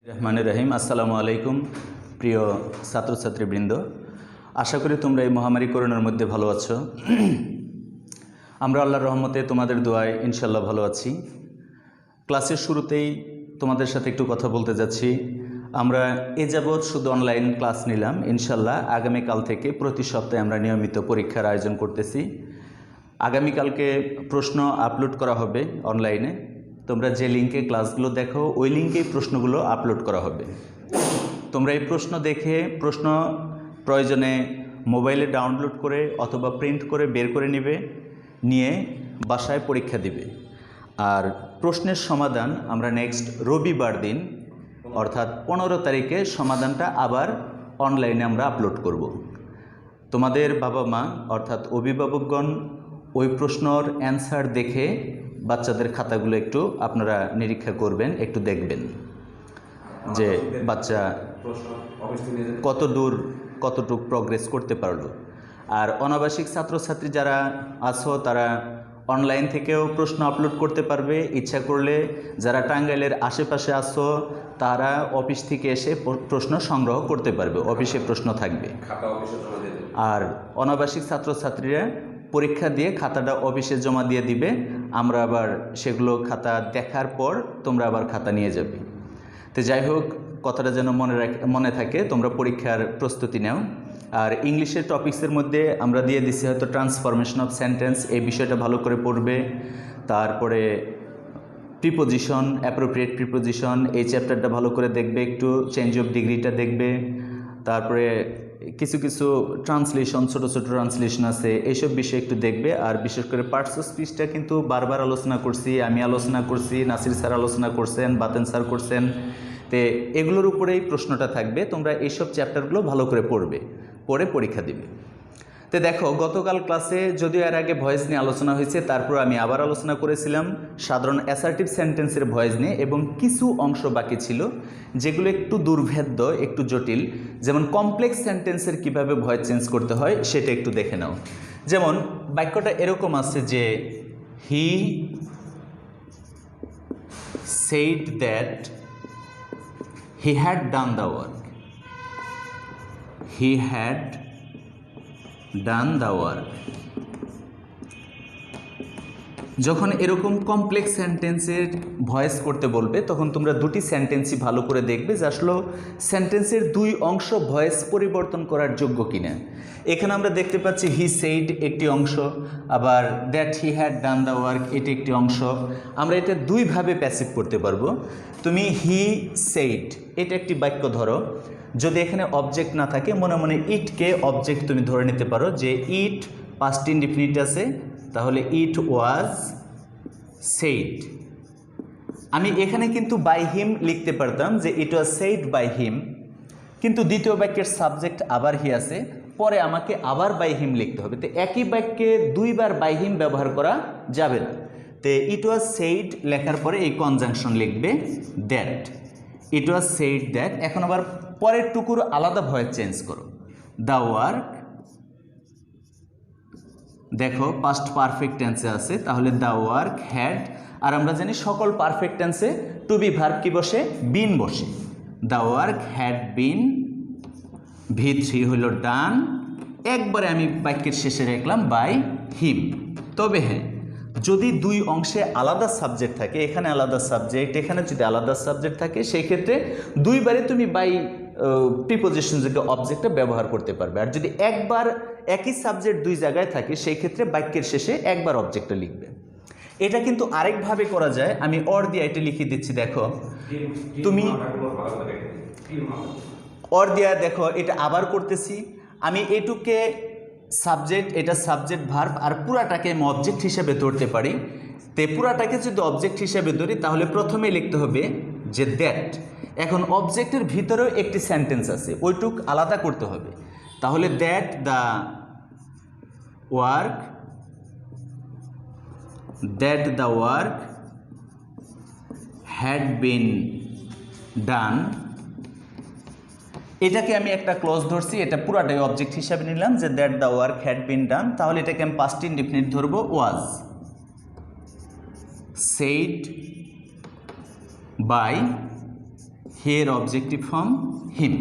রহমানির রহিম। আসসালামু আলাইকুম প্রিয় ছাত্রছাত্রীবৃন্দ, আশা করি তোমরা এই মহামারী করোনার মধ্যে ভালো আছো। আমরা আল্লাহর রহমতে তোমাদের দোয়ায় ইনশাল্লাহ ভালো আছি। ক্লাসের শুরুতেই তোমাদের সাথে একটু কথা বলতে যাচ্ছি। আমরা এ যাবৎ শুধু অনলাইন ক্লাস নিলাম, ইনশাল্লাহ আগামীকাল থেকে প্রতি সপ্তাহে আমরা নিয়মিত পরীক্ষার আয়োজন করতেছি। আগামীকালকে প্রশ্ন আপলোড করা হবে অনলাইনে। তোমরা যে লিঙ্কে ক্লাসগুলো দেখো ওই লিঙ্কেই প্রশ্নগুলো আপলোড করা হবে। তোমরা এই প্রশ্ন দেখে প্রশ্ন প্রয়োজনে মোবাইলে ডাউনলোড করে অথবা প্রিন্ট করে বের করে নিয়ে বাসায় পরীক্ষা দিবে। আর প্রশ্নের সমাধান আমরা নেক্সট রবিবার দিন অর্থাৎ 15 তারিখে সমাধানটা আবার অনলাইনে আমরা আপলোড করব। তোমাদের বাবা মা অর্থাৎ অভিভাবকগণ ওই প্রশ্নর অ্যান্সার দেখে বাচ্চাদের খাতাগুলো একটু আপনারা নিরীক্ষা করবেন, একটু দেখবেন যে বাচ্চা কতটুক প্রগ্রেস করতে পারলো। আর অনাবাসিক ছাত্রছাত্রী যারা আছো তারা অনলাইন থেকেও প্রশ্ন আপলোড করতে পারবে। ইচ্ছা করলে যারা টাঙ্গাইলের আশেপাশে আছো তারা অফিস থেকে এসে প্রশ্ন সংগ্রহ করতে পারবে, অফিসে প্রশ্ন থাকবে। আর অনাবাসিক ছাত্রছাত্রীরা পরীক্ষা দিয়ে খাতাটা অফিসে জমা দিয়ে দিবে। আমরা আবার সেগুলো খাতা দেখার পর তোমরা আবার খাতা নিয়ে যাবে। তো যাই হোক, কথাটা যেন মনে থাকে, তোমরা পরীক্ষার প্রস্তুতি নাও। আর ইংলিশের টপিক্সের মধ্যে আমরা দিয়ে দিচ্ছি হয়তো ট্রান্সফরমেশন অফ সেন্টেন্স, এই বিষয়টা ভালো করে পড়বে। তারপরে প্রিপোজিশন, অ্যাপ্রোপ্রিয়েট প্রিপোজিশন, এই চ্যাপ্টারটা ভালো করে দেখবে, একটু চেঞ্জ অফ ডিগ্রিটা দেখবে। তারপরে কিছু ট্রান্সলেশন, ছোটো ট্রান্সলেশন আছে, এইসব বিষয় একটু দেখবে। আর বিশেষ করে পার্টস অফ স্পিচটা কিন্তু বারবার আলোচনা করছি, আমি আলোচনা করছি, নাসির স্যার আলোচনা করছেন, বাতেন স্যার করছেন। তো এগুলোর উপরেই প্রশ্নটা থাকবে। তোমরা এইসব চ্যাপ্টারগুলো ভালো করে পড়ে পরীক্ষা দিবে। তো দেখো, গতকাল ক্লাসে যদিও এর আগে ভয়েস নিয়ে আলোচনা হয়েছে, তারপর আমি আবার আলোচনা করেছিলাম সাধারণ অ্যাসার্টিভ সেন্টেন্সের ভয়েস নিয়ে, এবং কিছু অংশ বাকি ছিল যেগুলো একটু দুর্ভেদ্য, একটু জটিল। যেমন কমপ্লেক্স সেন্টেন্সের কিভাবে ভয়েস চেঞ্জ করতে হয় সেটা একটু দেখে নাও। যেমন বাক্যটা এরকম আছে যে হি said that he had done the work. He had done the work. যখন এরকম কমপ্লেক্স সেন্টেন্সের ভয়েস করতে বলবে তখন তোমরা দুটি সেন্টেন্সই ভালো করে দেখবে যে আসলে সেন্টেন্সের দুই অংশ ভয়েস পরিবর্তন করার যোগ্য কিনা। এখানে আমরা দেখতে পাচ্ছি হি সেইড একটি অংশ, আবার that he had done the work এটি একটি অংশ। আমরা এটা দুইভাবে প্যাসিভ করতে পারবো। তুমি হি সেইড এটা একটি বাক্য ধরো, যদি এখানে অবজেক্ট না থাকে মনে মনে ইটকে অবজেক্ট তুমি ধরে নিতে পারো যে ইট পাস্ট ইনডিফিনিট আছে, তাহলে ইট ওয়াজ সেইড। আমি এখানে কিন্তু বাই হিম লিখতে পারতাম যে ইট ওয়াজ সেইড বাই হিম, কিন্তু দ্বিতীয় বাক্যের সাবজেক্ট আবার হি আছে, পরে আমাকে আবার বাই হিম লিখতে হবে। তো একই বাক্যে দুইবার বাই হিম ব্যবহার করা যাবে না। তো ইট ওয়াজ সেইড লেখার পরে এই কনজাংশন লিখবে that, it was said that. এখন আবার পরের টুকুর আলাদা ভয়েস চেঞ্জ করো। দ্য ওয়ার্ক, দেখো পাস্ট পারফেক্ট টেন্সে আছে, তাহলে দ্য ওয়ার্ক হ্যাড। আর আমরা জানি সকল পারফেক্ট টেন্সে টু বি ভার্ব কি বসে? বিন বসে। The work had bin, V3 হলো ডান। একবারে আমি বাক্যের শেষে রাখলাম বাই হিম। তবে হ্যাঁ, যদি দুই অংশে আলাদা সাবজেক্ট থাকে, এখানে আলাদা সাবজেক্ট, এখানে যদি আলাদা সাবজেক্ট থাকে, সেই ক্ষেত্রে দুইবারে তুমি বাই প্রিপোজিশন যোগ্য অবজেক্টটা ব্যবহার করতে পারবে। আর যদি একবার একই সাবজেক্ট দুই জায়গায় থাকে সেই ক্ষেত্রে বাক্যের শেষে একবার অবজেক্টটা লিখবে। এটা কিন্তু আরেকভাবে করা যায়, আমি অর দিয়ে এটা লিখে দিচ্ছি। দেখো তুমি অর দিয়া দেখো এটা আবার করতেছি আমি, এটুকে সাবজেক্ট, এটা সাবজেক্ট ভার্ব, আর পুরাটাকে আমি অবজেক্ট হিসেবে ধরতে পারি। তে পুরাটাকে যদি অবজেক্ট হিসেবে ধরি তাহলে প্রথমে লিখতে হবে যে দ্যাট। এখন অবজেক্টের ভিতরেও একটি সেন্টেন্স আছে, ওইটুক আলাদা করতে হবে। তাহলে that the work, that the work had been done, এটাকে আমি একটা ক্লজ ধরছি, এটা পুরাটাই অবজেক্ট হিসাবে নিলাম যে that the work had been done. তাহলে এটাকে আমি পাস্ট ইনডিফিনিট ধরবো, was said by here objective form him.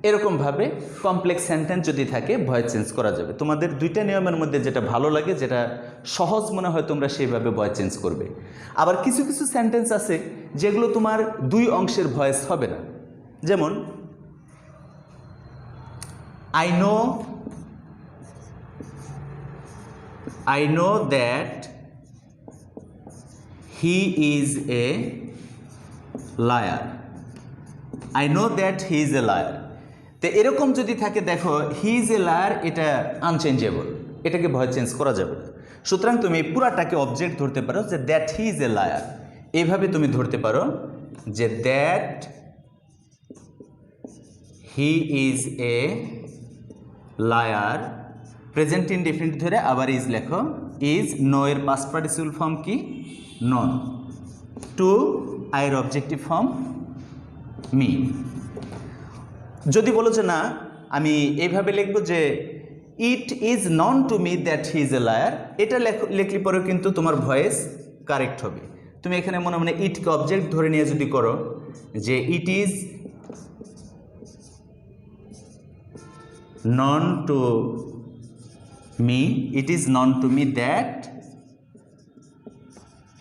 এরকমভাবে কমপ্লেক্স সেন্টেন্স যদি থাকে ভয়েস চেঞ্জ করা যাবে। তোমাদের দুইটা নিয়মের মধ্যে যেটা ভালো লাগে, যেটা সহজ মনে হয়, তোমরা সেইভাবে ভয়েস চেঞ্জ করবে। আবার কিছু কিছু সেন্টেন্স আছে যেগুলো তোমার দুই অংশের ভয়েস হবে না। যেমন I know that he is a liar. I know that he is a liar. তো এরকম যদি থাকে, দেখো হি ইজ এ লায়ার, এটা আনচেঞ্জেবল, এটাকে ভয়েস চেঞ্জ করা যাবে না। সুতরাং তুমি পুরাটাকে অবজেক্ট ধরতে পারো যে that he is a liar. এইভাবে তুমি ধরতে পারো যে that he is a liar, present indefinite ধরে আবার ইজ লেখো। ইজ নো এর পাস্ট পার্টিসিপল ফর্ম কি? নন। টু আইয়ের অবজেক্টিভ ফর্ম মি। যদি বলো যে না, আমি এইভাবে লিখব যে it is known to me that he is a liar, এটা লিখলে পরেও কিন্তু তোমার ভয়েস কারেক্ট হবে। তুমি এখানে মনে মনে ইটকে অবজেক্ট ধরে নিয়ে যদি করো যে it is known to me, it is known to me that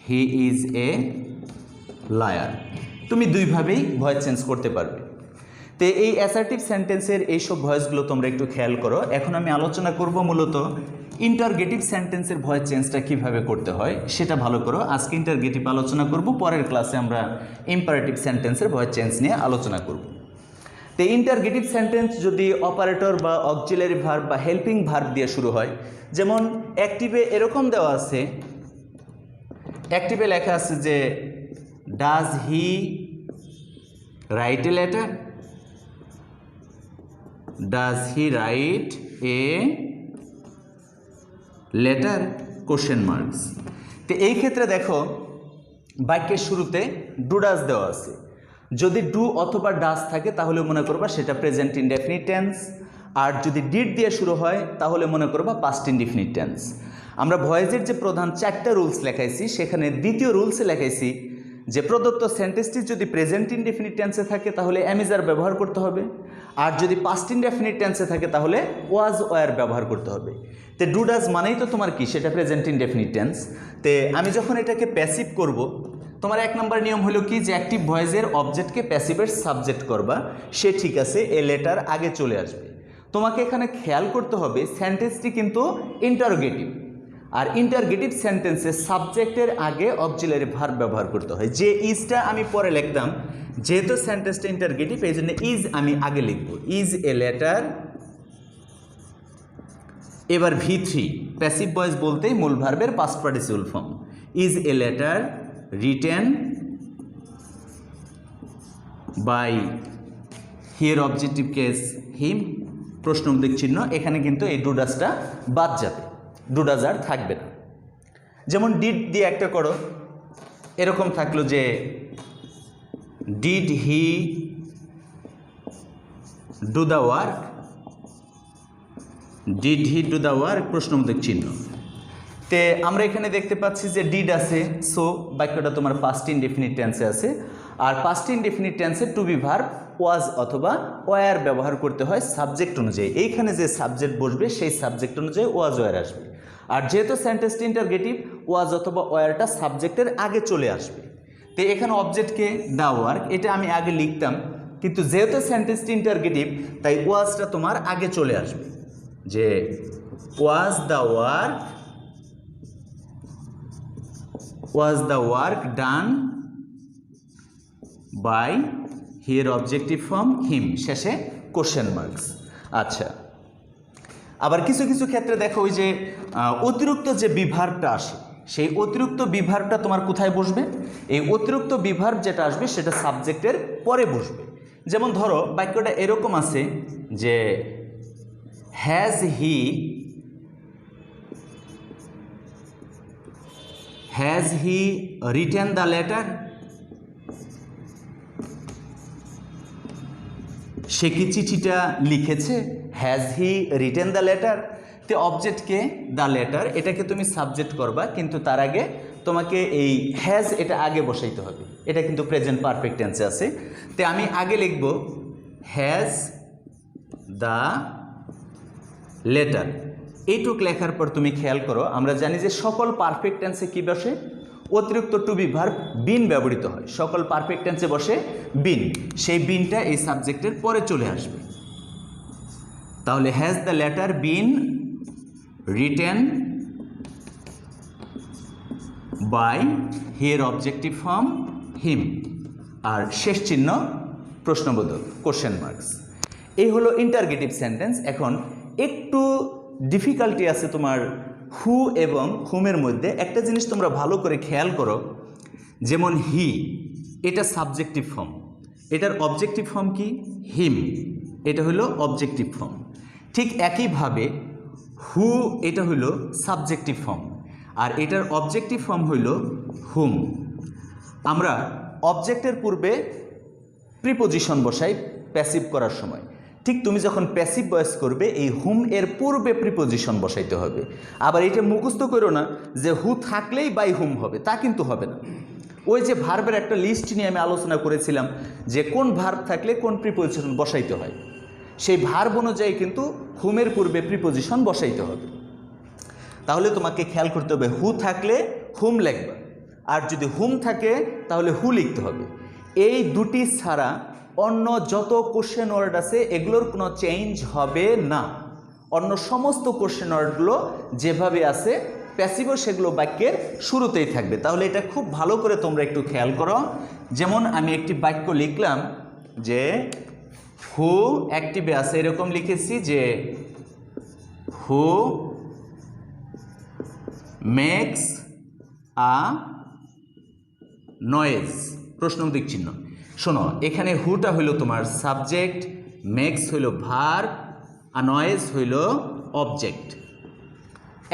he is a liar. তুমি দুইভাবেই ভয়েস চেঞ্জ করতে পারবে। তো এই অ্যাসার্টিভ সেন্টেন্সের এইসব ভয়েসগুলো তোমরা একটু খেয়াল করো। এখন আমি আলোচনা করব মূলত ইন্টারগেটিভ সেন্টেন্সের ভয়েস চেঞ্জটা কীভাবে করতে হয় সেটা ভালো করো। আজকে ইন্টারগেটিভ আলোচনা করব, পরের ক্লাসে আমরা ইম্পারেটিভ সেন্টেন্সের ভয়েস চেঞ্জ নিয়ে আলোচনা করব। তো ইন্টারগেটিভ সেন্টেন্স যদি অপারেটর বা অক্সিলারি ভার্ব বা হেল্পিং ভার্ব দিয়ে শুরু হয়, যেমন অ্যাক্টিভে এরকম দেওয়া আছে, অ্যাক্টিভে লেখা আছে যে does he write a letter, does he write a letter, question marks. তো এই ক্ষেত্রে দেখো বাক্যের শুরুতে ডু ডাজ দেওয়া আছে। যদি ডু অথবা ডাজ থাকে তাহলে মনে করবা সেটা প্রেজেন্ট ইনডেফিনিট টেন্স, আর যদি ডিড দিয়ে শুরু হয় তাহলে মনে করবা পাস্ট ইনডেফিনিট টেন্স। আমরা ভয়েসের যে প্রধান 4টা রুলস লেখাইছি, সেখানে দ্বিতীয় রুলসে লেখাইছি যে প্রদত্ত সেন্টেন্সটি যদি প্রেজেন্ট ইনডেফিনিট টেন্সে থাকে তাহলে অ্যামিজার ব্যবহার করতে হবে, আর যদি পাস্ট ইনডেফিনিট টেন্সে থাকে তাহলে ওয়াজ ওয়ার ব্যবহার করতে হবে। তো ডু ডাজ মানেই তো তোমার কি, সেটা প্রেজেন্ট ইনডেফিনিট টেন্স। তো আমি যখন এটাকে প্যাসিভ করব, তোমার 1 নম্বর নিয়ম হলো কি যে অ্যাক্টিভ ভয়েসের অবজেক্টকে প্যাসিভের সাবজেক্ট করবা, সে ঠিক আছে, এ লেটার আগে চলে আসবে। তোমাকে এখানে খেয়াল করতে হবে সেন্টেন্সটি কিন্তু ইন্টারোগেটিভ, আর ইন্টারগেটিভ সেন্টেন্সে সাবজেক্টের আগে অক্সিলারি ভার্ব ব্যবহার করতে হয়। যে ইজটা আমি পরে লিখতাম, যেহেতু সেন্টেন্সটা ইন্টারগেটিভ এই জন্য ইজ আমি আগে লিখব, ইজ এ লেটার। এবার V3 প্যাসিভ ভয়েস বলতেই মূল ভার্বের past participle form, is a letter written by here objective case him, প্রশ্নবোধক চিহ্ন। এখানে কিন্তু এই ডুডাসটা বাদ যাবে, ডুডাস আর থাকবে না। যেমন ডিড দিয়ে একটা করো, এরকম থাকলো যে did he do the work, did he do the work, প্রশ্নবোধক চিহ্ন। তে আমরা এখানে দেখতে পাচ্ছি যে ডিড আছে, সো বাক্যটা তোমার পাস্ট ইনডেফিনিট টেন্সে আছে, আর পাস্ট ইনডেফিনিট টেন্সে টু বি ভার্ব ওয়াজ অথবা ওয়ার ব্যবহার করতে হয় সাবজেক্ট অনুযায়ী। এইখানে যে সাবজেক্ট বসবে সেই সাবজেক্ট অনুযায়ী ওয়াজ ওয়ার আসবে, আর যেহেতু সেন্টেন্সটি ইন্টারগেটিভ ওয়াজ অথবা ওয়ারটা সাবজেক্টের আগে চলে আসবে। তো এখানে অবজেক্টকে দ্য ওয়ার্ক, এটা আমি আগে লিখতাম, কিন্তু যেহেতু সেন্টেন্সটি ইন্টারগেটিভ তাই ওয়াজটা তোমার আগে চলে আসবে, যে was the work, was the work done by here objective form him, শেষে কোশ্চেন মার্কস। আচ্ছা, আবার কিছু কিছু ক্ষেত্রে দেখো ওই যে অতিরিক্ত যে বিভার্বটা আসে, সেই অতিরিক্ত বিভার্বটা তোমার কোথায় বসবে? এই অতিরিক্ত বিভার্ব যেটা আসবে সেটা সাবজেক্টের পরে বসবে। যেমন ধরো বাক্যটা এরকম আছে যে has he written the letter, সে কি চিঠিটা লিখেছে? Has he written the letter. তো অবজেক্টকে দ্য লেটার, এটাকে তুমি সাবজেক্ট করবা, কিন্তু তার আগে তোমাকে এই হ্যাজ এটা আগে বসাইতে হবে। এটা কিন্তু প্রেজেন্ট পারফেক্ট টেন্সে আছে। তো আমি আগে লিখব হ্যাজ দ্য লেটার। এইটুক লেখার পর তুমি খেয়াল করো, আমরা জানি যে সকল পারফেক্ট টেন্সে কী বসে? অতিরিক্ত টু বি ভার্ব বিন ব্যবহৃত হয়। সকল পারফেক্ট টেন্সে বসে বিন, সেই বিনটা এই সাবজেক্টের পরে চলে আসবে। তাহলে has the letter been written by here objective form him, আর শেষ চিহ্ন প্রশ্নবোধক কোশ্চেন মার্কস। এই হলো ইন্টারগেটিভ সেন্টেন্স। এখন একটু ডিফিকাল্টি আছে তোমার হু এবং হুমের মধ্যে। একটা জিনিস তোমরা ভালো করে খেয়াল করো, যেমন হি এটা সাবজেক্টিভ ফর্ম, এটার অবজেক্টিভ ফর্ম কি? হিম, এটা হলো অবজেক্টিভ ফর্ম। ঠিক একইভাবে হু এটা হলো সাবজেক্টিভ ফর্ম, আর এটার অবজেক্টিভ ফর্ম হইল হুম। আমরা অবজেক্টের পূর্বে প্রিপোজিশন বসাই প্যাসিভ করার সময়। ঠিক তুমি যখন প্যাসিভ ভয়েস করবে এই হুম এর পূর্বে প্রিপোজিশন বসাইতে হবে। আবার এটা মুখস্থ করো না যে হু থাকলেই বাই হুম হবে, তা কিন্তু হবে না। ওই যে ভার্বের একটা লিস্ট নিয়ে আমি আলোচনা করেছিলাম যে কোন ভার্ব থাকলে কোন প্রিপোজিশন বসাইতে হয়, সেই ভার্ব অনুযায়ী কিন্তু হুমের পূর্বে প্রিপোজিশন বসাইতে হবে। তাহলে তোমাকে খেয়াল করতে হবে হু থাকলে হুম লিখবা, আর যদি হুম থাকে তাহলে হু লিখতে হবে। এই দুটি ছাড়া অন্য যত কোশ্চেন ওয়ার্ড আছে এগুলোর কোনো চেঞ্জ হবে না। অন্য সমস্ত কোশ্চেন ওয়ার্ডগুলো যেভাবে আছে প্যাসিভও সেগুলো বাক্যের শুরুতেই থাকবে। তাহলে এটা খুব ভালো করে তোমরা একটু খেয়াল করো। যেমন আমি একটি বাক্য লিখলাম যে হু অ্যাক্টিভে আছে, এরকম লিখেছি যে হু মেক্স আ নয়েজ, প্রশ্নবোধক চিহ্ন। শোনো, এখানে হুটা হইল তোমার সাবজেক্ট, মেক্স হইল ভার্ব, আর নয়েজ হইল অবজেক্ট।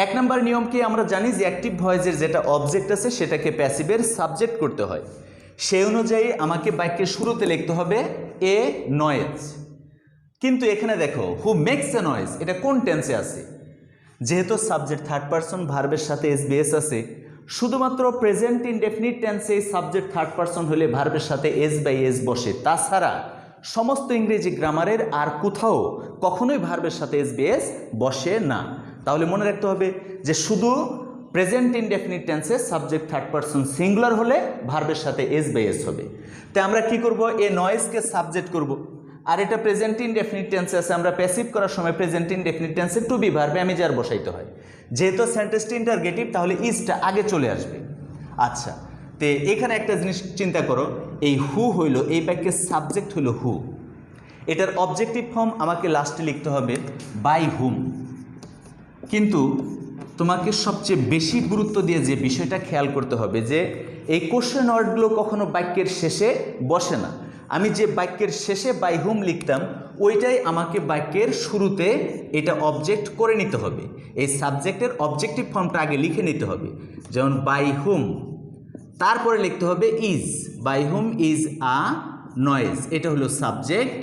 এক নম্বর নিয়ম কি? আমরা জানি যে অ্যাক্টিভ ভয়েসের যেটা অবজেক্ট আছে সেটাকে প্যাসিভের সাবজেক্ট করতে হয়। সেই অনুযায়ী আমাকে বাক্যের শুরুতে লিখতে হবে এ নয়েজ। কিন্তু এখানে দেখো হু মেক্স এ নয়েজ, এটা কোন টেন্সে আছে? যেহেতু সাবজেক্ট থার্ড পারসন ভার্বের সাথে এসবিএস আছে, শুধুমাত্র প্রেজেন্ট ইনডেফিনিট টেন্সে সাবজেক্ট থার্ড পারসন হলে ভার্বের সাথে এস বাই এস বসে। তাছাড়া সমস্ত ইংরেজি গ্রামারের আর কোথাও কখনোই ভার্বের সাথে এসবিএস বসে না। তাহলে মনে রাখতে হবে যে শুধু প্রেজেন্ট ইনডেফিনিট টেন্সে সাবজেক্ট থার্ড পারসন সিঙ্গুলার হলে ভার্বের সাথে এস বাই এস হবে। তাই আমরা কি করব? এ নয়েজকে সাবজেক্ট করব। আর এটা প্রেজেন্ট ইনডেফিনিট টেন্সে আছে, আমরা প্যাসিভ করার সময় প্রেজেন্ট ইনডেফিনিট টেন্সে টু বি ভার্বে অ্যামিজার বসাইতে হয়। যেহেতু সেন্টেন্সটি ইন্টারগেটিভ তাহলে ইজটা আগে চলে আসবে। আচ্ছা, তো এখানে একটা জিনিস চিন্তা করো, এই হু হইল এই বাক্যের সাবজেক্ট হইল হু, এটার অবজেক্টিভ ফর্ম আমাকে লাস্টে লিখতে হবে বাই হুম। কিন্তু তোমাকে সবচেয়ে বেশি গুরুত্ব দিয়ে যে বিষয়টা খেয়াল করতে হবে যে এই কোশ্চেন ওয়ার্ডগুলো কখনো বাক্যের শেষে বসে না। আমি যে বাক্যের শেষে বাই হুম লিখতাম ওইটাই আমাকে বাক্যের শুরুতে এটা অবজেক্ট করে নিতে হবে। এই সাবজেক্টের অবজেক্টিভ ফর্মটা আগে লিখে নিতে হবে। যেমন বাই হুম, তারপরে লিখতে হবে is, by whom is a noise, এটা হলো সাবজেক্ট।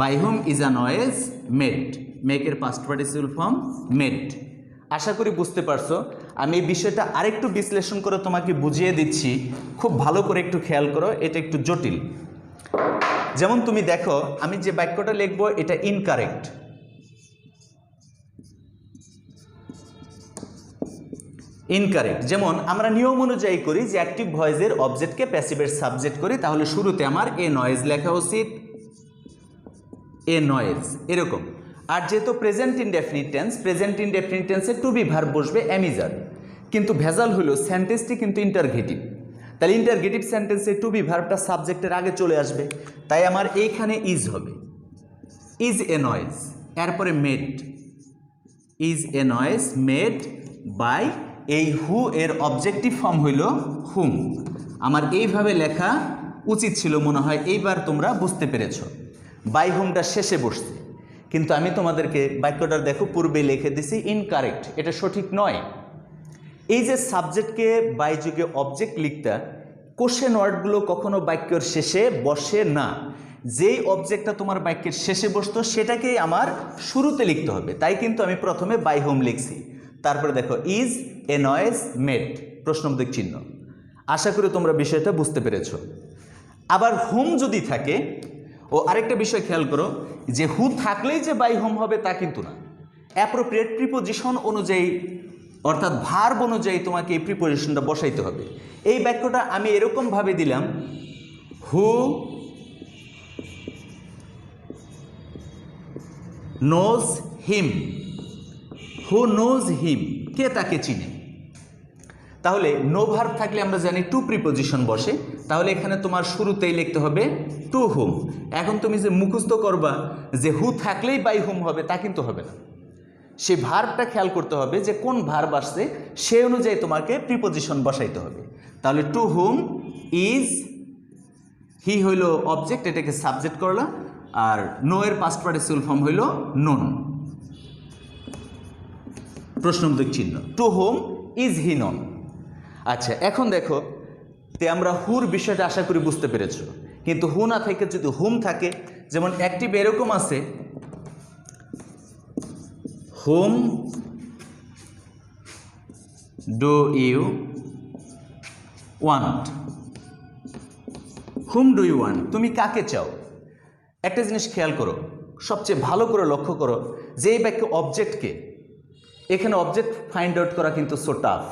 By whom is a noise made, মেকের পাস্ট পার্টিসিপল ফর্ম মেড। আশা করি বুঝতে পারছো। আমি এই বিষয়টা আরেকটু বিশ্লেষণ করে তোমাকে বুঝিয়ে দিচ্ছি, খুব ভালো করে একটু খেয়াল করো, এটা একটু জটিল। যেমন তুমি দেখো আমি যে বাক্যটা লিখবো এটা ইনকারেক্ট। ইনকারেক্ট যেমন আমরা নিয়ম অনুযায়ী করি যে অ্যাক্টিভ ভয়েসের অবজেক্টকে প্যাসিভের সাবজেক্ট করি, তাহলে শুরুতে আমার এ নয়েজ লেখা উচিত, এ নয়েজ এরকম। আর যেহেতু present indefinite tense, present indefinite টেন্সে টু বি ভার্ব বসবে অ্যামিজার। কিন্তু ভেজাল হলো সেন্টেন্সটি কিন্তু ইন্টারগেটিভ, তাহলে ইন্টারগেটিভ সেন্টেন্সে টু বি ভার্বটা সাবজেক্টের আগে চলে আসবে। তাই আমার এইখানে ইজ হবে, ইজ এ নয়েজ, এরপরে made, is a noise made by এই হু এর অবজেক্টিভ ফর্ম হইল হুম। আমার এইভাবে লেখা উচিত ছিল মনে হয়, এইবার তোমরা বুঝতে পেরেছ। বাই হুমটা শেষে বসছে, কিন্তু আমি তোমাদেরকে বাক্যটার দেখো পূর্বে লিখে দিছি ইনকারেক্ট, এটা সঠিক নয়। এই যে সাবজেক্টকে বাই যুগে অবজেক্ট লিখতা, কোশ্চেন ওয়ার্ডগুলো কখনো বাক্যের শেষে বসে না। যেই অবজেক্টটা তোমার বাক্যের শেষে বসতো সেটাকেই আমার শুরুতে লিখতে হবে। তাই কিন্তু আমি প্রথমে বাই হোম লিখছি, তারপরে দেখো ইজ এ নয়েজ মেড, প্রশ্নবোধক চিহ্ন। আশা করি তোমরা বিষয়টা বুঝতে পেরেছো। আবার হুম যদি থাকে, ও আরেকটা বিষয় খেয়াল করো যে হু থাকলেই যে বাই হুম হবে তা কিন্তু না। অ্যাপ্রোপ্রিয়েট প্রিপোজিশন অনুযায়ী অর্থাৎ ভার্ব অনুযায়ী তোমাকে এই প্রিপোজিশনটা বসাইতে হবে। এই বাক্যটা আমি এরকমভাবে দিলাম, who knows him, who knows হিম, কে তাকে চিনে। তাহলে নো ভার্ব থাকলে আমরা জানি টু প্রিপোজিশন বসে, তাহলে এখানে তোমার শুরুতেই লিখতে হবে টু হুম। এখন তুমি যে মুখস্থ করবা যে হু থাকলেই বাই হুম হবে তা কিন্তু হবে না, সেই ভার্বটা খেয়াল করতে হবে যে কোন ভার্ব আসছে সে অনুযায়ী তোমাকে প্রিপোজিশন বসাইতে হবে। তাহলে টু হুম ইজ, হি হইল অবজেক্ট, এটাকে সাবজেক্ট করলাম, আর নো এর পাস্ট পার্টিসিপল ফর্ম হইল নোন, প্রশ্নবোধক চিহ্ন। To whom is he known. আচ্ছা, এখন দেখো তে আমরা হুর বিষয়টা আশা করি বুঝতে পেরেছো। কিন্তু হু না থেকে যদি হুম থাকে, যেমন অ্যাক্টিভ এরকম আছে, whom do you want, whom do you want, তুমি কাকে চাও। একটা জিনিস খেয়াল করো, সবচেয়ে ভালো করে লক্ষ্য করো যে এই বাক্যে অবজেক্টকে, এখানে অবজেক্ট ফাইন্ড আউট করা কিন্তু সো টাফ।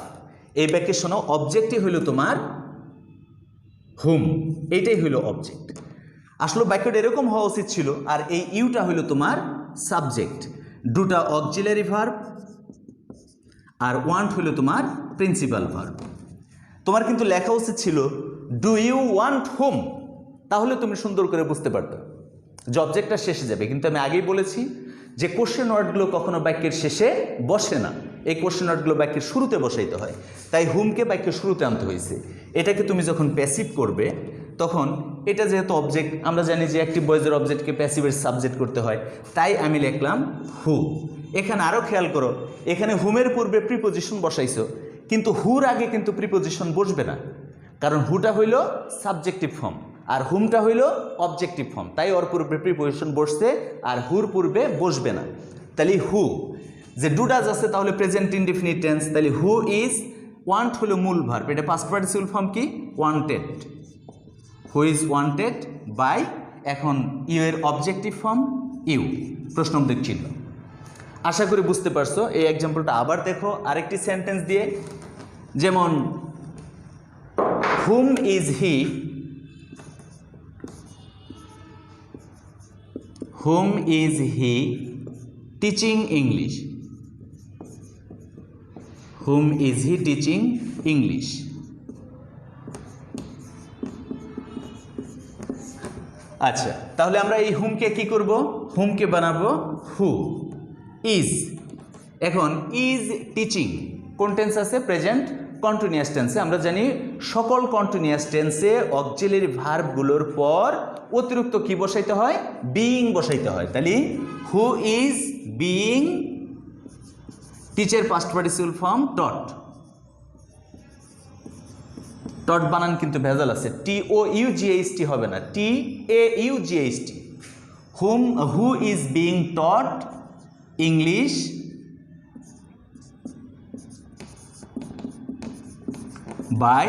এই বাক্যে শোনো, অবজেক্টই হইল তোমার হুম, এইটাই হইল অবজেক্ট। আসলে বাক্যটা এরকম হওয়া উচিত ছিল, আর এই ইউটা হইল তোমার সাবজেক্ট, দুটা অক্সিলারি ভার্ব, আর ওয়ান্ট হইল তোমার প্রিন্সিপাল ভার্ব। তোমার কিন্তু লেখা উচিত ছিল ডু ইউ ওয়ান্ট হুম, তাহলে তুমি সুন্দর করে বুঝতে পারতো যে অবজেক্টটা শেষে যাবে। কিন্তু আমি আগেই বলেছি যে কোশ্চেন ওয়ার্ডগুলো কখনো বাক্যের শেষে বসে না, এই কোশ্চেন ওয়ার্ডগুলো বাক্যের শুরুতে বসাইতে হয়, তাই হুমকে বাক্যের শুরুতে আনতে হয়েছে। এটাকে তুমি যখন প্যাসিভ করবে তখন এটা যেহেতু অবজেক্ট, আমরা জানি যে অ্যাক্টিভ ভয়েসের অবজেক্টকে প্যাসিভের সাবজেক্ট করতে হয়, তাই আমি লিখলাম হু। এখানে আরও খেয়াল করো, এখানে হুমের পূর্বে প্রিপোজিশন বসাইছো, কিন্তু হুর আগে কিন্তু প্রিপোজিশন বসবে না, কারণ হুটা হইল সাবজেক্টিভ ফর্ম আর হুমটা হইল অবজেক্টিভ ফর্ম, তাই ওর পূর্বে প্রিপোজিশন বসছে আর হুর পূর্বে বসবে না। তাহলে হু যে ডুডাজ আছে তাহলে প্রেজেন্ট ইনডিফিনিট টেন্স, তাহলে হু ইজ, ওয়ান্ট হলো মূল ভার্ব, এটা পাস্ট পার্টিসিপল ফর্ম কি wanted, who is wanted by, এখন ইউ এর অবজেক্টিভ ফর্ম ইউ, প্রশ্নবোধক চিহ্ন। আশা করি বুঝতে পারছো। এই এক্সাম্পলটা আবার দেখো আরেকটি সেন্টেন্স দিয়ে, যেমন whom is he, whom is he teaching English, whom is he teaching English. আচ্ছা, তাহলে আমরা এই হুমকে কি করব, হুমকে বানাবো হু। ইজ, এখন ইজ টিচিং কোন টেন্স আছে, প্রেজেন্ট কন্টিনিউয়াস টেন্সে। আমরা জানি সকল কন্টিনিউয়াস টেন্সে অক্সিলারি ভার্বগুলোর পর অতিরিক্ত কি বসাইতে হয়, বিইং বসাইতে হয়। তাহলে হু ইজ বিইং, টিচের past participle form taught, taught বানান কিন্তু ভেজাল আছে, টি ও ইউ জিএইচটি হবে না, T A U G H T. Whom, who is being taught English by,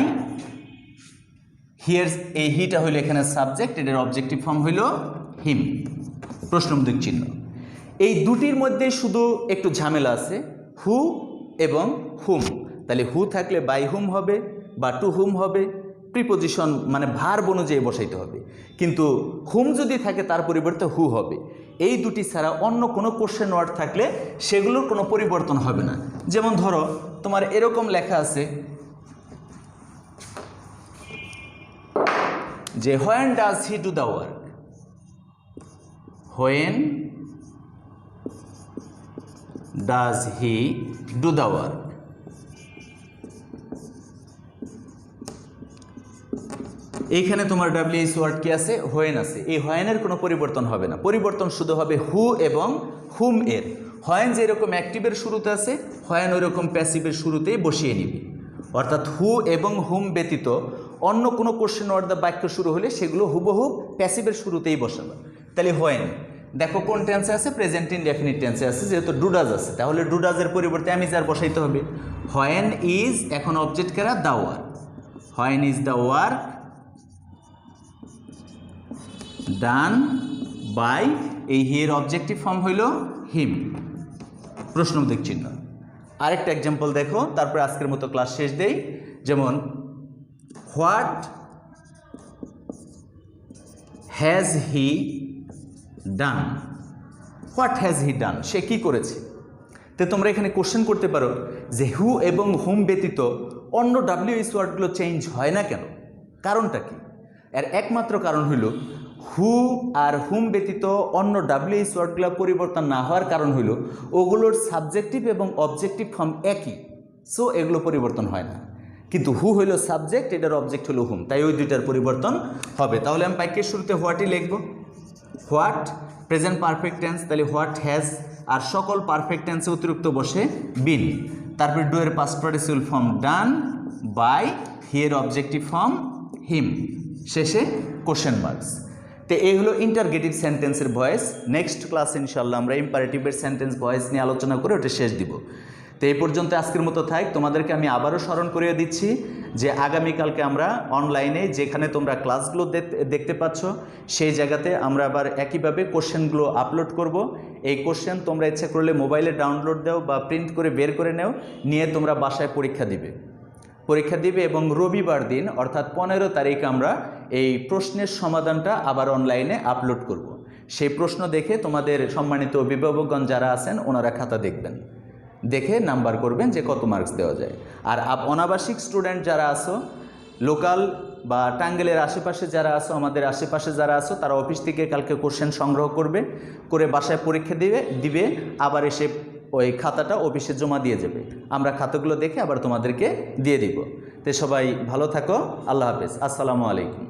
here's, এই হিটা হইল এখানে সাবজেক্ট, এটার অবজেক্টিভ ফর্ম হইল হিম, প্রশ্নবোধক চিহ্ন। এই দুটির মধ্যে শুধু একটু ঝামেলা আছে, হু এবং হুম। তাহলে হু থাকলে বাই হুম হবে বা টু হুম হবে, প্রিপোজিশন মানে ভার্ব অনুযায়ী বসাইতে হবে, কিন্তু হুম যদি থাকে তার পরিবর্তে হু হবে। এই দুটি ছাড়া অন্য কোনো কোশ্চেন ওয়ার্ড থাকলে সেগুলোর কোনো পরিবর্তন হবে না। যেমন ধরো তোমার এরকম লেখা আছে যে when does he do the work, when does he do the work. এইখানে তোমার ডাব্লিউএইচ ওয়ার্ড কি আছে, হোয়েন আছে, এই হোয়েনের কোনো পরিবর্তন হবে না, পরিবর্তন শুধু হবে হু এবং হুম এর। হোয়েন যেরকম অ্যাক্টিভের শুরুতে আছে, হোয়েন ওই রকম প্যাসিভের শুরুতেই বসিয়ে নিবি, অর্থাৎ হু এবং হুম ব্যতীত অন্য কোনো কোশ্চেন ওয়ার্ড দ্য বাক্য শুরু হলে সেগুলো হুবহু প্যাসিভের শুরুতেই বসাবে। তাহলে হোয়েন, দেখো কোন টেন্সে আছে, প্রেজেন্ট ইনডেফিনিট টেন্সে আছে, যেহেতু ডু ডাজ আছে তাহলে ডু ডাজের পরিবর্তে আমি যার বসাইতে হবে। হোয়েন ইজ এখন অবজেক্ট কারা, the work, when is the work done by, এই হি এর অবজেক্টিভ ফর্ম হইল হিম, প্রশ্নবোধক চিহ্ন। আরেকটা এক্সাম্পল দেখো, তারপরে আজকের মতো ক্লাস শেষ দেই। যেমন what has he done, what has he done, সে কি করেছে। তো তোমরা এখানে কোশ্চেন করতে পারো যে হু এবং হুম ব্যতীত অন্য ডাব্লিউএস ওয়ার্ডগুলো চেঞ্জ হয় না কেন, কারণটা কি? এর একমাত্র কারণ হইল হু আর হুম ব্যতীত অন্য ডাব্লিউএস ওয়ার্ডগুলো পরিবর্তন না হওয়ার কারণ হইল ওগুলোর সাবজেক্টিভ এবং অবজেক্টিভ ফর্ম একই, সো এগুলো পরিবর্তন হয় না। কিন্তু হু হইল সাবজেক্ট, এটার অবজেক্ট হলো হুম, তাই ওই দুইটার পরিবর্তন হবে। তাহলে আমি বাক্যের শুরুতে হোয়াটই লিখব, হোয়াট প্রেজেন্ট পারফেক্ট টেন্স, তাহলে হোয়াট হ্যাজ, আর সকল পারফেক্ট টেন্সে অতিরিক্ত বসে বিন, তারপরে ডু এর past participle form done by, he এর অবজেক্টিভ ফর্ম হিম, শেষে কোশ্চেন মার্কস। তো এই হলো ইন্টারগেটিভ সেন্টেন্সের ভয়েস। নেক্সট ক্লাসে ইনশাল্লাহ আমরা ইম্পারেটিভের সেন্টেন্স ভয়েস নিয়ে আলোচনা করে ওটা শেষ দিব। তো এই পর্যন্ত আজকের মতো থাক। তোমাদেরকে আমি আবারও স্মরণ করিয়ে দিচ্ছি যে আগামীকালকে আমরা অনলাইনে যেখানে তোমরা ক্লাসগুলো দেখতে পাচ্ছ সেই জায়গাতে আমরা আবার একইভাবে কোশ্চেনগুলো আপলোড করব। এই কোশ্চেন তোমরা ইচ্ছা করলে মোবাইলে ডাউনলোড দাও বা প্রিন্ট করে বের করে নাও, নিয়ে তোমরা বাসায় পরীক্ষা দিবে এবং রবিবার দিন অর্থাৎ 15 তারিখ আমরা এই প্রশ্নের সমাধানটা আবার অনলাইনে আপলোড করব। সেই প্রশ্ন দেখে তোমাদের সম্মানিত অভিভাবকগণ যারা আছেন ওনারা খাতা দেখবেন, দেখে নাম্বার করবেন যে কত মার্কস দেওয়া যায়। আর অনাবাসিক স্টুডেন্ট যারা আছো, লোকাল বা টাঙ্গাইলের আশেপাশে যারা আছো, আমাদের আশেপাশে যারা আছো, তারা অফিস থেকে কালকে কোশ্চেন সংগ্রহ করে বাসায় পরীক্ষা দিবে, আবার এসে ওই খাতাটা অফিসে জমা দিয়ে যাবে। আমরা খাতাগুলো দেখে আবার তোমাদেরকে দিয়ে দিব। তো সবাই ভালো থাকো, আল্লাহ হাফেজ, আসসালামু আলাইকুম।